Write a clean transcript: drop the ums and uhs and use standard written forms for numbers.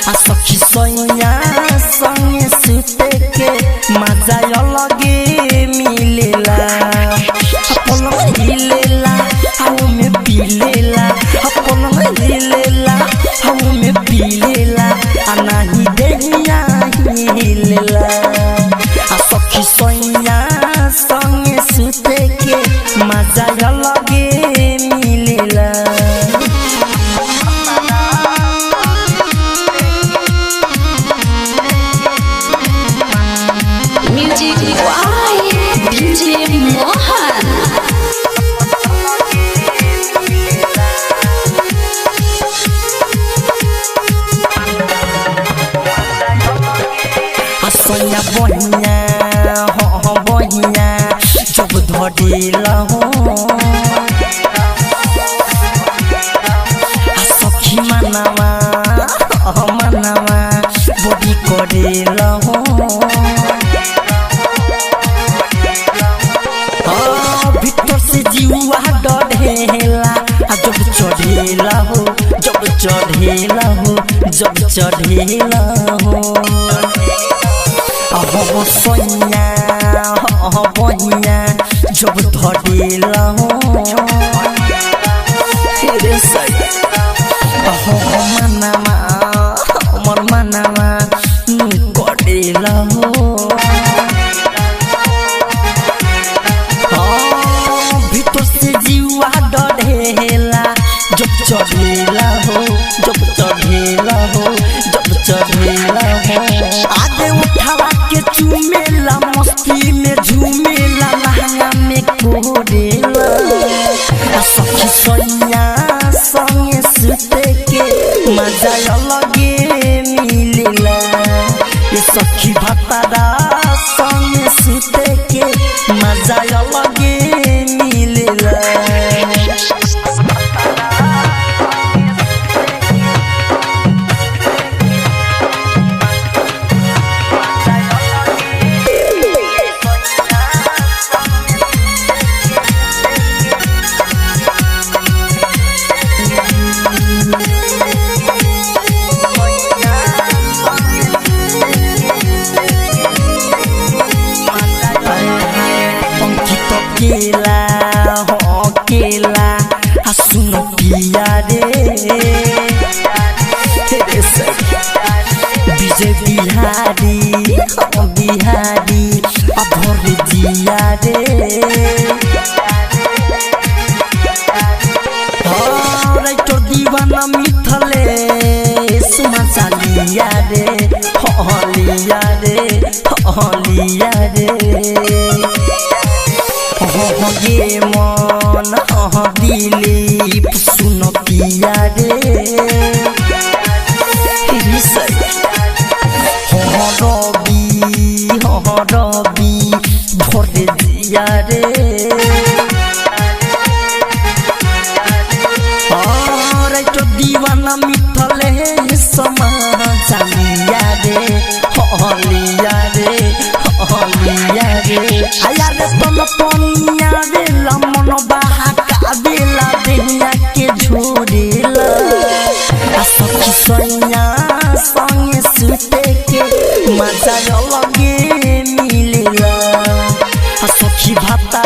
आ सखी सैया संगे सुते के मजा अलगे मिलेला पलंग हिलेला हाउ में पीलेला पलंग हिलेला हाउ में पीलेला आ नाही देहिया हिलेला आ सखी सैया संगे सुते के मजा अलगे मिलेला Music by DJ Mohan. सोया बहिया हो बहिया जब धरेला हो सखी मनावा मनावा बड़ी करेला हो भीतर से जीवा डरेला जब चढ़ेला हो जब चढ़ेला हो जब चढ़ेला हो हो सोया हो बहिया जब धरेला हो रे सैया हो मनावा हमर मनावा करेला हो भीतर से जीवा डरेला जब चढ़ेला हो जब चढ़ेला हो जब चढ़ेला हो आगे उठावा के चूमेला मस्ती में झूमेला लहंगा में कोरेला सखी सैया संगे सुते के मजा अलगे मिलेला ये सखी भतारा संगे सुते के मजा अलगे मिलेला केला हो केला सुनो पिया रे विजय बिहारी बिहारी अभर दिया रे राइटर दीवाना मिथले सुमा लिया रे लिया रे लिया रे ये मन दिलीप सुन पिया रे रवि भरे दिया रे राइट दीवाना मिथले समा लिया रे लिया रे लिया रे आया रे तन पनिया रे लमन बहाका देला देहिया के झोरेला सखी सैया संगे सुते के मजा अलगे मिलेला सखी भाता